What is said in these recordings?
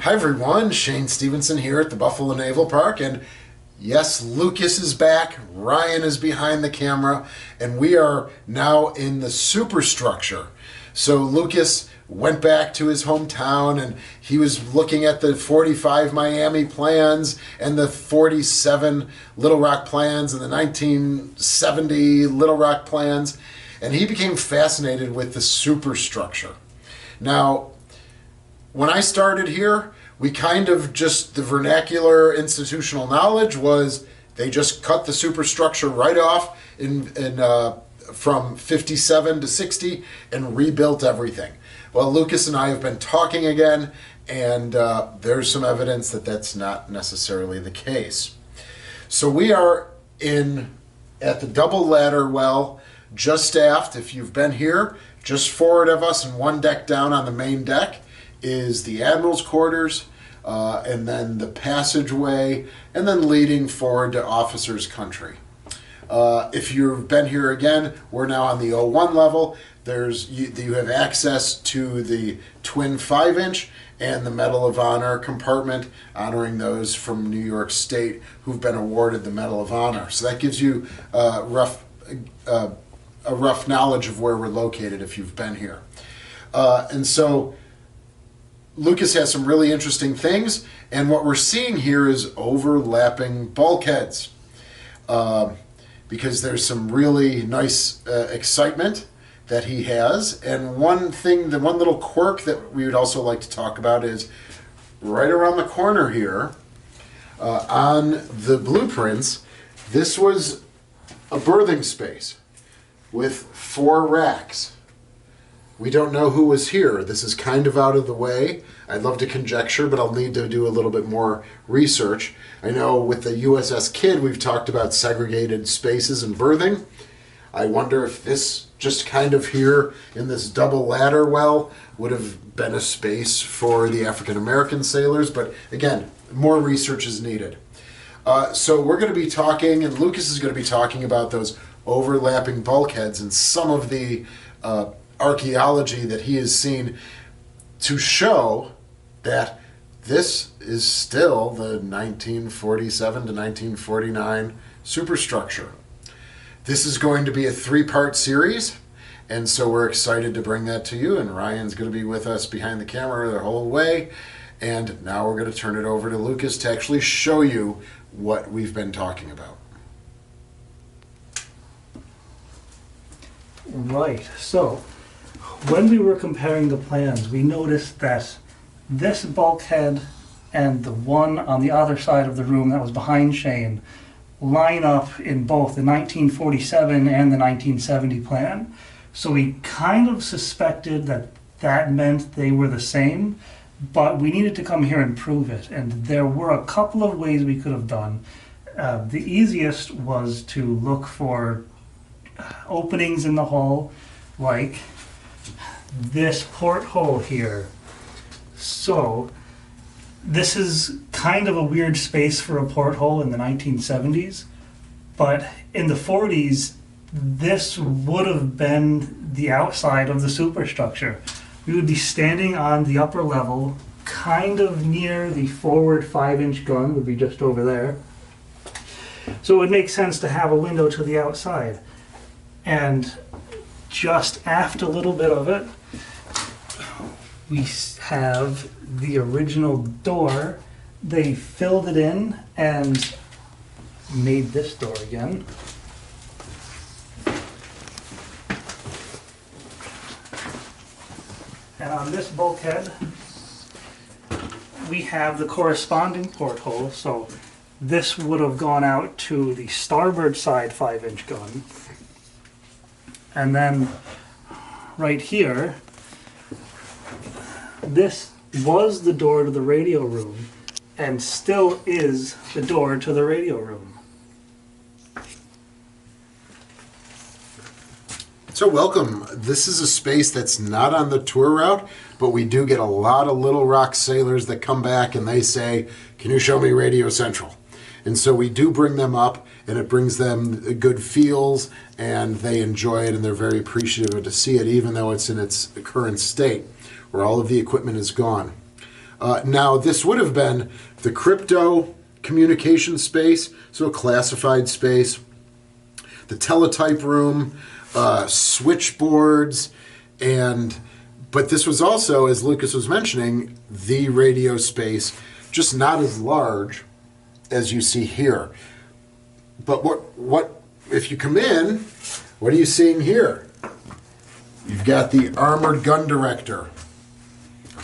Hi everyone, Shane Stevenson here at the Buffalo Naval Park, and yes, Lucas is back, Ryan is behind the camera, and we are now in the Superstructure. So Lucas went back to his hometown and he was looking at the 45 Miami plans and the 47 Little Rock plans and the 1970 Little Rock plans, and he became fascinated with the Superstructure. Now, when I started here, we kind of just, the vernacular institutional knowledge was they just cut the superstructure right off from 57 to 60 and rebuilt everything. Well, Lucas and I have been talking again, and there's some evidence that that's not necessarily the case. So we are at the double ladder well, just aft. If you've been here, just forward of us and one deck down on the main deck is the Admiral's quarters, and then the passageway, and then leading forward to officers' country. If you've been here again, we're now on the 01 level. You have access to the twin 5-inch and the Medal of Honor compartment, honoring those from New York State who've been awarded the Medal of Honor. So that gives you a rough knowledge of where we're located if you've been here. And so Lucas has some really interesting things, and what we're seeing here is overlapping bulkheads, because there's some really nice excitement that he has. And one little quirk that we would also like to talk about is right around the corner here, on the blueprints, this was a berthing space with 4 racks. We don't know who was here. This is kind of out of the way. I'd love to conjecture, but I'll need to do a little bit more research. I know with the USS Kidd, we've talked about segregated spaces and berthing. I wonder if this just kind of here in this double ladder well would have been a space for the African American sailors, but again, more research is needed. So we're going to be talking, and Lucas is going to be talking about those overlapping bulkheads and some of the archaeology that he has seen to show that this is still the 1947 to 1949 superstructure. This is going to be a 3-part series, and so we're excited to bring that to you, and Ryan's going to be with us behind the camera the whole way, and now we're going to turn it over to Lucas to actually show you what we've been talking about. Right, so when we were comparing the plans, we noticed that this bulkhead and the one on the other side of the room that was behind Shane line up in both the 1947 and the 1970 plan. So we kind of suspected that that meant they were the same, but we needed to come here and prove it. And there were a couple of ways we could have done. The easiest was to look for openings in the hull, like this porthole here. So this is kind of a weird space for a porthole in the 1970s, but in the 40s this would have been the outside of the superstructure. We would be standing on the upper level, kind of near the forward 5-inch gun, would be just over there. So it would make sense to have a window to the outside. And just aft a little bit of it, we have the original door. They filled it in and made this door again. And on this bulkhead, we have the corresponding porthole. So this would have gone out to the starboard side 5-inch gun. And then right here, this was the door to the radio room and still is the door to the radio room. So welcome. This is a space that's not on the tour route, but we do get a lot of Little Rock sailors that come back and they say, "Can you show me Radio Central?" And so we do bring them up, and it brings them good feels, and they enjoy it, and they're very appreciative to see it, even though it's in its current state, where all of the equipment is gone. Now, this would have been the crypto communication space, so a classified space, the teletype room, switchboards, but this was also, as Lucas was mentioning, the radio space, just not as large as you see here. But what if you come in, what are you seeing here? You've got the armored gun director,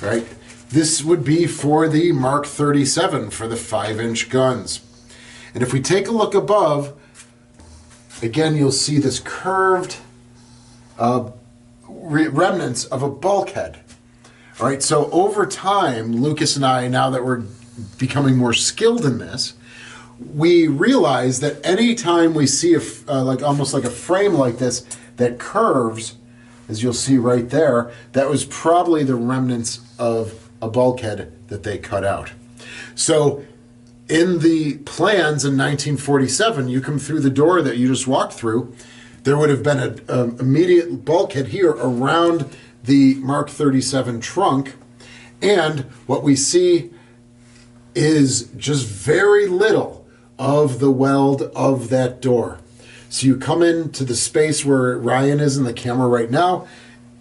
right? This would be for the Mark 37, for the 5-inch guns. And if we take a look above, again, you'll see this curved remnants of a bulkhead. All right, so over time, Lucas and I, now that we're becoming more skilled in this, we realize that any time we see almost like a frame like this that curves, as you'll see right there, that was probably the remnants of a bulkhead that they cut out. So in the plans in 1947, you come through the door that you just walked through, there would have been an immediate bulkhead here around the Mark 37 trunk, and what we see is just very little of the weld of that door. So you come into the space where Ryan is in the camera right now.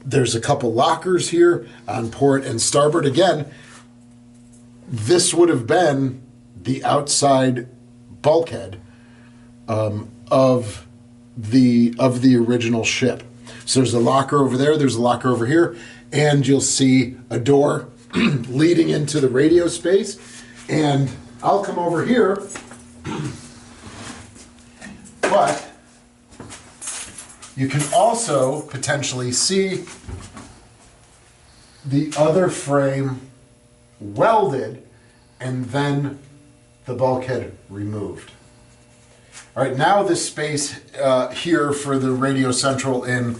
There's a couple lockers here on port and starboard. Again, this would have been the outside bulkhead of the original ship. So there's a locker over there, there's a locker over here, and you'll see a door leading into the radio space. And I'll come over here, but you can also potentially see the other frame welded and then the bulkhead removed. All right, now this space here for the Radio Central in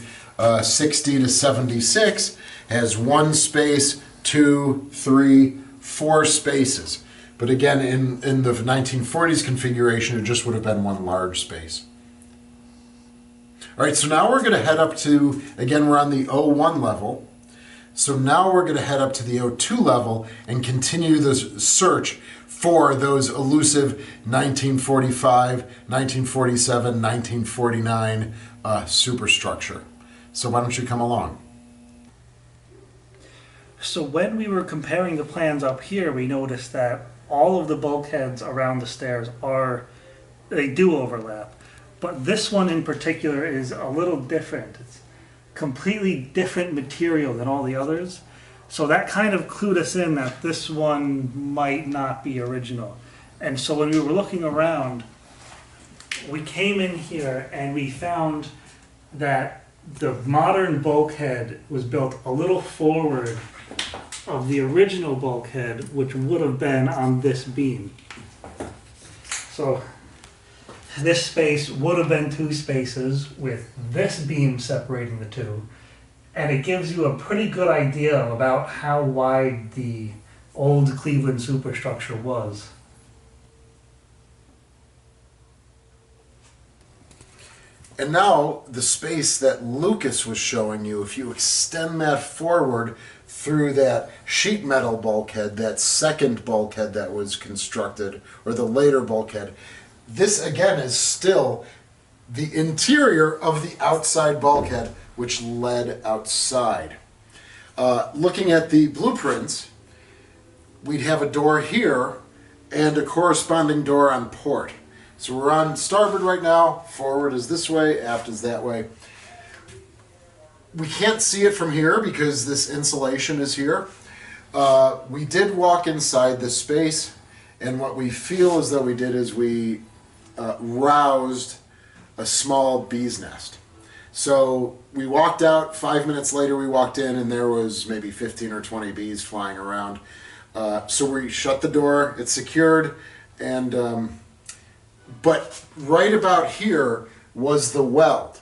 60 to 76 has 1 space, 2, 3, 4 spaces. But again, in the 1940s configuration, it just would have been 1 large space. All right, so now we're going to head up to, again, we're on the O1 level. So now we're going to head up to the O2 level and continue the search for those elusive 1945, 1947, 1949 superstructure. So why don't you come along? So when we were comparing the plans up here, we noticed that all of the bulkheads around the stairs they do overlap. But this one in particular is a little different. It's completely different material than all the others. So that kind of clued us in that this one might not be original. And so when we were looking around, we came in here and we found that the modern bulkhead was built a little forward of the original bulkhead, which would have been on this beam. So this space would have been 2 spaces with this beam separating the two. And it gives you a pretty good idea about how wide the old Cleveland superstructure was. And now the space that Lucas was showing you, if you extend that forward through that sheet metal bulkhead, that second bulkhead that was constructed, or the later bulkhead, this again is still the interior of the outside bulkhead, which led outside. Looking at the blueprints, we'd have a door here and a corresponding door on port. So we're on starboard right now, forward is this way, aft is that way. We can't see it from here because this insulation is here. We did walk inside this space, and what we feel as though we did is we roused a small bee's nest. So we walked out, 5 minutes later we walked in, and there was maybe 15 or 20 bees flying around. So we shut the door, it's secured, and but right about here was the weld.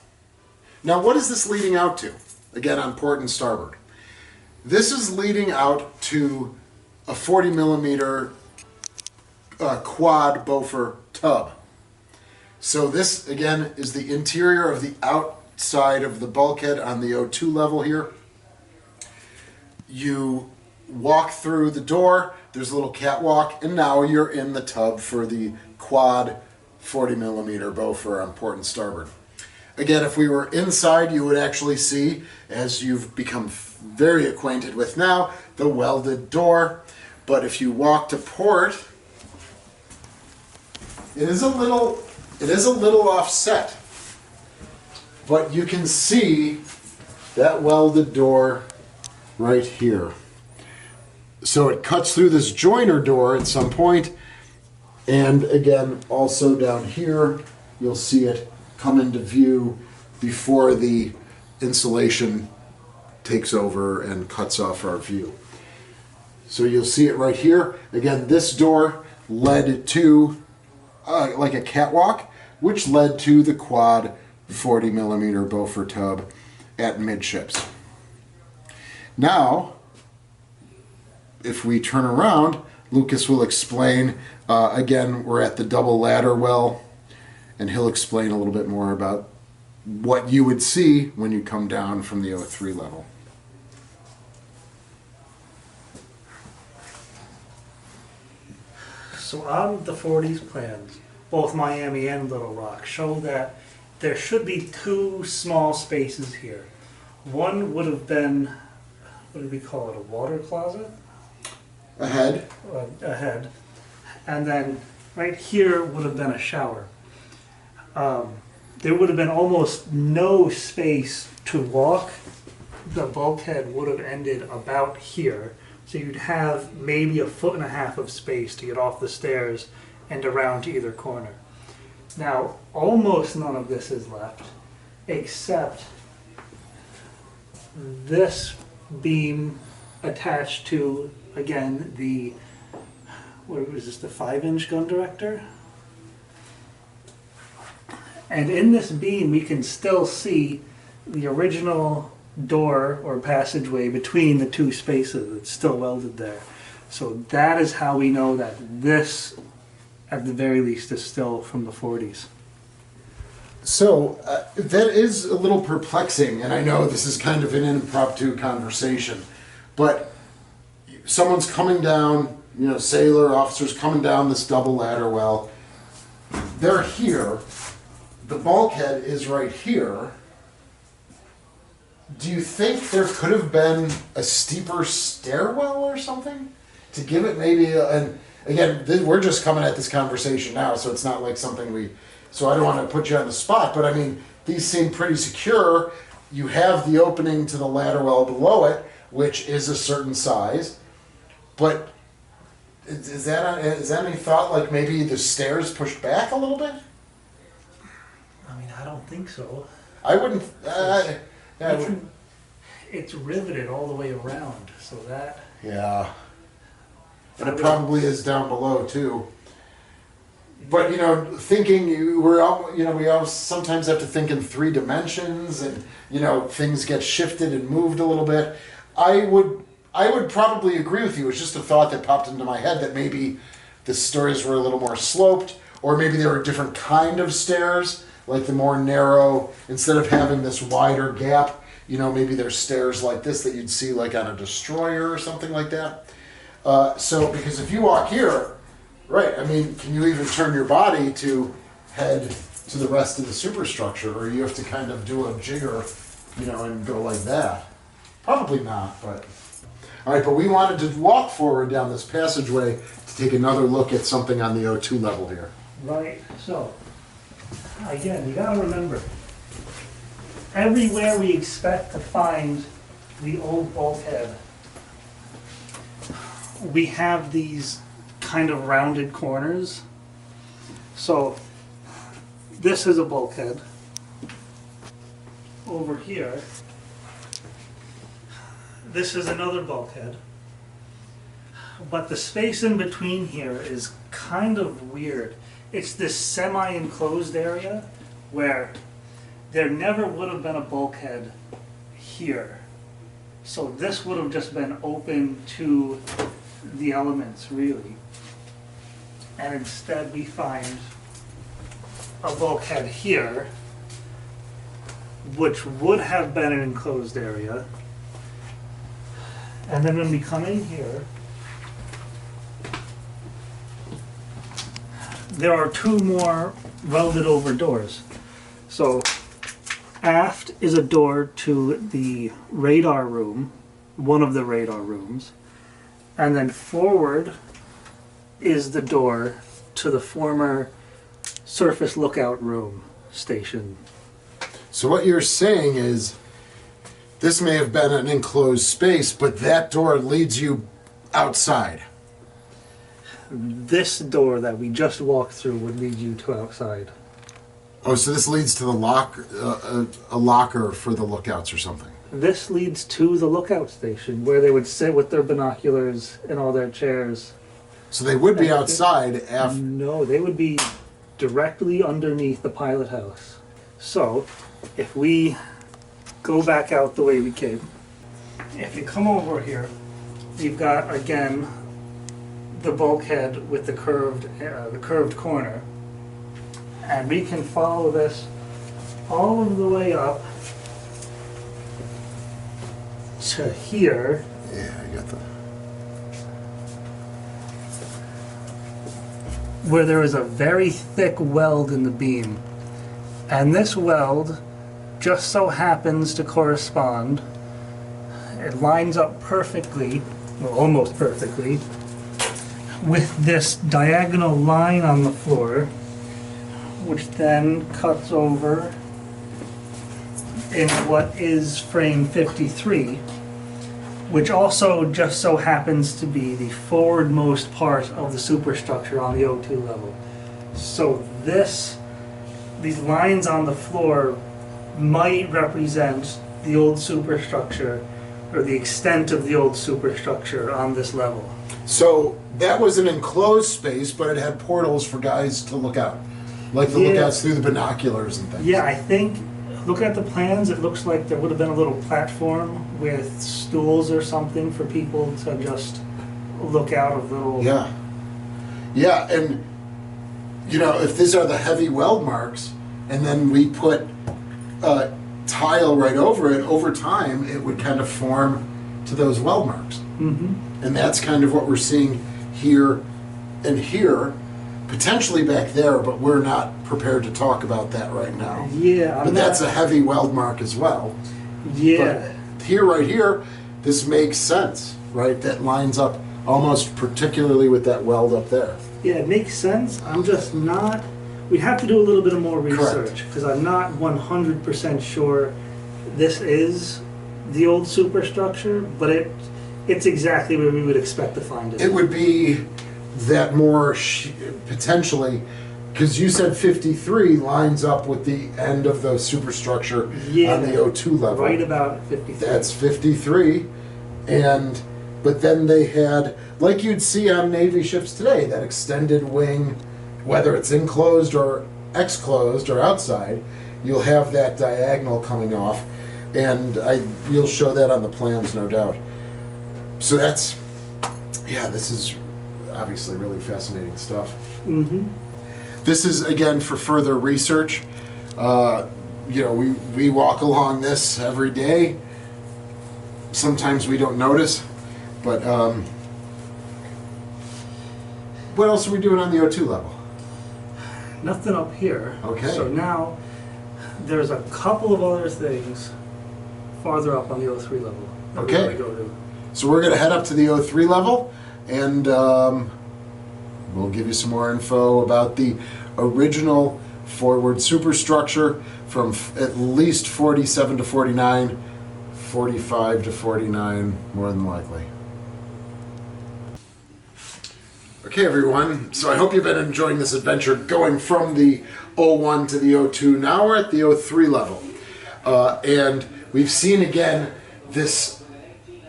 Now what is this leading out to? Again, on port and starboard. This is leading out to a 40 millimeter quad Beaufort tub. So this, again, is the interior of the outside of the bulkhead on the O2 level here. You walk through the door, there's a little catwalk, and now you're in the tub for the quad 40 millimeter Beaufort on port and starboard. Again, if we were inside, you would actually see, as you've become very acquainted with now, the welded door. But if you walk to port, it is a little offset. But you can see that welded door right here. So it cuts through this joiner door at some point, and again, also down here, you'll see it come into view before the insulation takes over and cuts off our view. So you'll see it right here. Again, this door led to like a catwalk, which led to the quad 40 millimeter Beaufort tub at midships. Now, if we turn around, Lucas will explain, again, we're at the double ladder well, and he'll explain a little bit more about what you would see when you come down from the O3 level. So on the 40s plans, both Miami and Little Rock show that there should be two small spaces here. One would have been, what do we call it, a water closet? A head. A head. And then right here would have been a shower. There would have been almost no space to walk. The bulkhead would have ended about here. So you'd have maybe 1.5 feet of space to get off the stairs and around to either corner. Now, almost none of this is left, except this beam attached to, again, the, what was this, the 5-inch gun director? And in this beam, we can still see the original door or passageway between the two spaces. It's still welded there. So that is how we know that this, at the very least, is still from the 40s. So that is a little perplexing, and I know this is kind of an impromptu conversation, but someone's coming down, you know, sailor officers coming down this double ladder well. They're here. The bulkhead is right here. Do you think there could have been a steeper stairwell or something to give it maybe and again, we're just coming at this conversation now, so it's not like something so I don't want to put you on the spot, but I mean, these seem pretty secure. You have the opening to the ladder well below it, which is a certain size, but is that any thought like maybe the stairs pushed back a little bit? I mean, I don't think so. I wouldn't. It's riveted all the way around, so that. Yeah. And it probably is down below too. But you know, we all sometimes have to think in 3 dimensions, and you know, things get shifted and moved a little bit. I would probably agree with you. It's just a thought that popped into my head that maybe the stairs were a little more sloped, or maybe they were a different kind of stairs, like the more narrow, instead of having this wider gap. You know, maybe there's stairs like this that you'd see like on a destroyer or something like that. So, because if you walk here, right, I mean, can you even turn your body to head to the rest of the superstructure, or you have to kind of do a jigger, you know, and go like that? Probably not, but... All right, but we wanted to walk forward down this passageway to take another look at something on the O2 level here. Right, so, again, you gotta remember, everywhere we expect to find the old bulkhead, we have these kind of rounded corners. So this is a bulkhead. Over here, this is another bulkhead. But the space in between here is kind of weird. It's this semi-enclosed area where there never would have been a bulkhead here. So this would have just been open to the elements, really. And instead we find a bulkhead here, which would have been an enclosed area. And then when we come in here, there are two more welded over doors. So aft is a door to the radar room, one of the radar rooms, and then forward is the door to the former surface lookout room station. So what you're saying is this may have been an enclosed space, but that door leads you outside. This door that we just walked through would lead you to outside. Oh, so this leads to the a locker for the lookouts or something. This leads to the lookout station where they would sit with their binoculars and all their chairs. So they would be outside after. No, they would be directly underneath the pilot house. So, if we go back out the way we came, if you come over here, you've got again the bulkhead with the curved corner, and we can follow this all of the way up to here. Yeah, I got that. Where there is a very thick weld in the beam. And this weld just so happens to correspond, it lines up perfectly, well, almost perfectly, with this diagonal line on the floor, which then cuts over in what is frame 53, which also just so happens to be the forwardmost part of the superstructure on the O2 level. So these lines on the floor might represent the old superstructure or the extent of the old superstructure on this level. So that was an enclosed space, but it had portals for guys to look out. Like the lookouts through the binoculars and things. Yeah, I think, looking at the plans, it looks like there would have been a little platform with stools or something for people to just look out of little... Yeah. Yeah, and, you know, if these are the heavy weld marks, and then we put tile right over it, over time, it would kind of form to those weld marks. Mm-hmm. And that's kind of what we're seeing here and here, potentially back there, but we're not prepared to talk about that right now. Yeah. But that's a heavy weld mark as well. Yeah. But here, right here, this makes sense, right? That lines up almost particularly with that weld up there. Yeah, it makes sense. I'm just not... We'd have to do a little bit of more research, because I'm not 100% sure this is the old superstructure, but it's exactly where we would expect to find it. It would be that more potentially, because you said 53 lines up with the end of the superstructure on the O2 level. Right about 53. That's 53, but then they had, like you'd see on Navy ships today, that extended wing, whether it's enclosed or exclosed or outside, you'll have that diagonal coming off, and you'll show that on the plans, no doubt. So this is obviously really fascinating stuff. Mm-hmm. This is, again, for further research. We walk along this every day. Sometimes we don't notice, but what else are we doing on the O2 level? Nothing up here. Okay. So now there's a couple of other things farther up on the O3 level that Okay. we go to. So we're going to head up to the O3 level, and we'll give you some more info about the original forward superstructure from at least 47 to 49, 45 to 49, more than likely. Okay, everyone, so I hope you've been enjoying this adventure going from the O1 to the O2. Now we're at the O3 level. And we've seen, again, this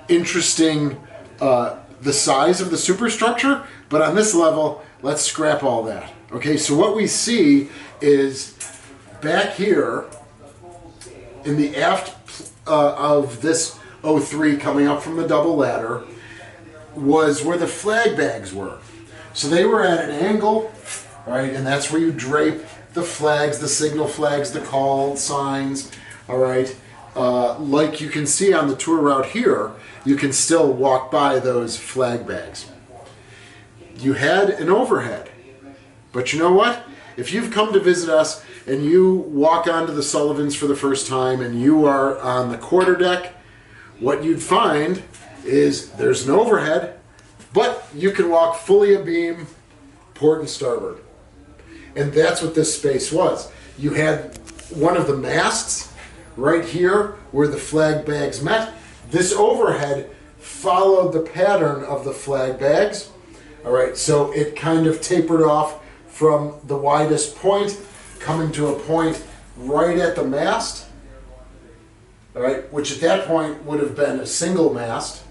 interesting, the size of the superstructure, but on this level, let's scrap all that. Okay, so what we see is back here in the aft of this O3 coming up from the double ladder was where the flag bags were. So they were at an angle, right, and that's where you drape the flags, the signal flags, the call signs, all right, like you can see on the tour route here, you can still walk by those flag bags. You had an overhead, but you know what? If you've come to visit us and you walk onto the Sullivans for the first time and you are on the quarterdeck, what you'd find is there's an overhead, but you can walk fully abeam, port and starboard. And that's what this space was. You had one of the masts right here where the flag bags met. This overhead followed the pattern of the flag bags. All right, so it kind of tapered off from the widest point, coming to a point right at the mast. All right, which at that point would have been a single mast.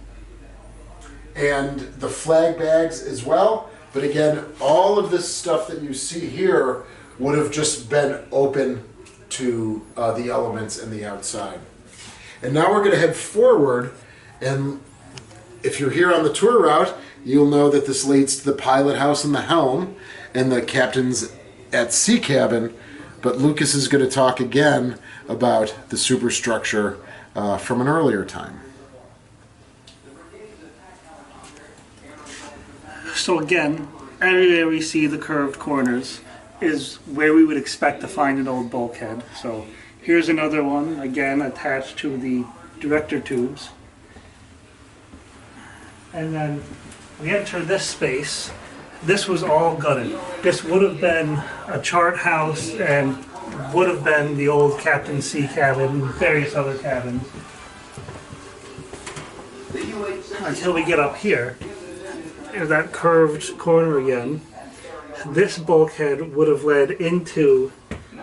And the flag bags as well. But again, all of this stuff that you see here would have just been open to the elements in the outside. And now we're going to head forward, and if you're here on the tour route, you'll know that this leads to the pilot house and the helm and the captain's at sea cabin. But Lucas is going to talk again about the superstructure from an earlier time. So again, everywhere we see the curved corners is where we would expect to find an old bulkhead. So here's another one, again attached to the director tubes. And then we enter this space. This was all gutted. This would have been a chart house and would have been the old captain's sea cabin and various other cabins. Until we get up here. There's that curved corner again. This bulkhead would have led into,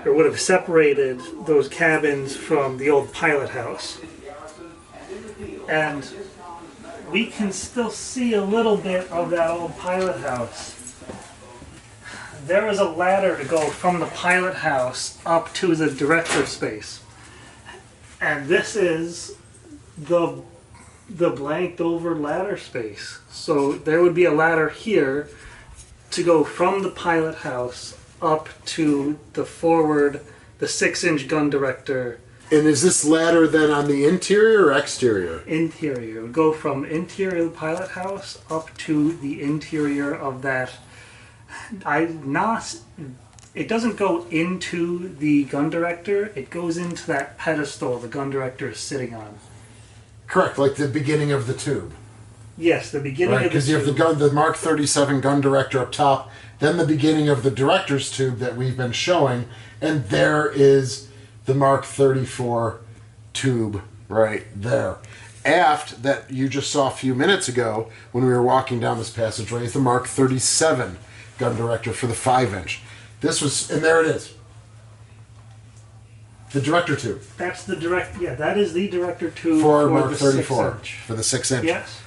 or would have separated those cabins from the old pilot house. And we can still see a little bit of that old pilot house. There is a ladder to go from the pilot house up to the director space. And this is the blanked over ladder space. So there would be a ladder here to go from the pilot house up to the forward, the 6-inch gun director. And is this ladder then on the interior or exterior? Interior. It would go from interior of the pilot house up to the interior of that. It doesn't go into the gun director, it goes into that pedestal the gun director is sitting on. Correct, like the beginning of the tube. Yes, the beginning of the tube. Because you have the Mark 37 gun director up top, then the beginning of the director's tube that we've been showing, and there is the Mark 34 tube right there. Aft, that you just saw a few minutes ago when we were walking down this passageway, is the Mark 37 gun director for the 5-inch. This was, and there it is. The director tube. That's the direct, yeah, that is the director tube for Mark the 34 6-inch. for the 6-inch. Yes.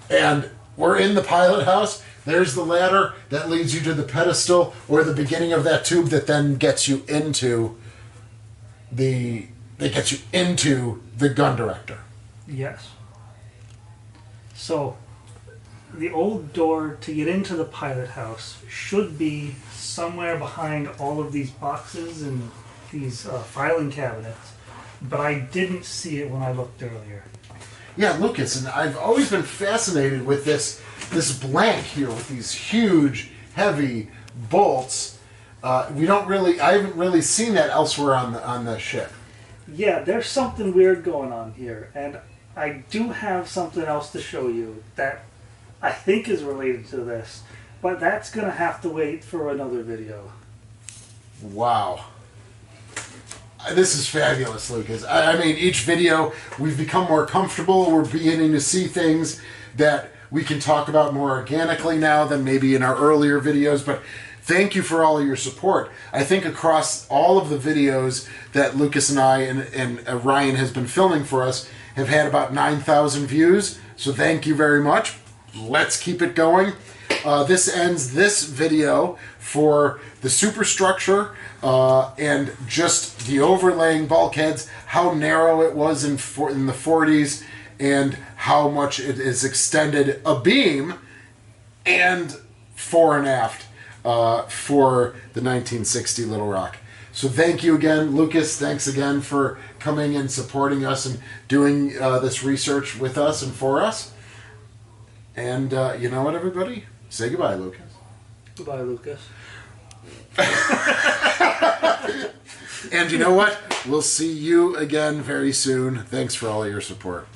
And we're in the pilot house. There's the ladder that leads you to the pedestal or the beginning of that tube that then gets you into the gun director. Yes. So the old door to get into the pilot house should be somewhere behind all of these boxes and these filing cabinets, but I didn't see it when I looked earlier. Yeah, Lucas, and I've always been fascinated with this blank here with these huge, heavy bolts. I haven't really seen that elsewhere on the ship. Yeah, there's something weird going on here, and I do have something else to show you that I think is related to this, but that's going to have to wait for another video. Wow. This is fabulous, Lucas. I mean, each video we've become more comfortable. We're beginning to see things that we can talk about more organically now than maybe in our earlier videos, but thank you for all of your support. I think across all of the videos that Lucas and I and Ryan has been filming for us have had about 9,000 views, so thank you very much. Let's keep it going. This ends this video for the superstructure and just the overlaying bulkheads, how narrow it was in the 40s, and how much it is extended abeam and fore and aft for the 1960 Little Rock. So thank you again, Lucas. Thanks again for coming and supporting us and doing this research with us and for us. And you know what, everybody? Say goodbye, Lucas. Goodbye, Lucas. And you know what? We'll see you again very soon. Thanks for all of your support.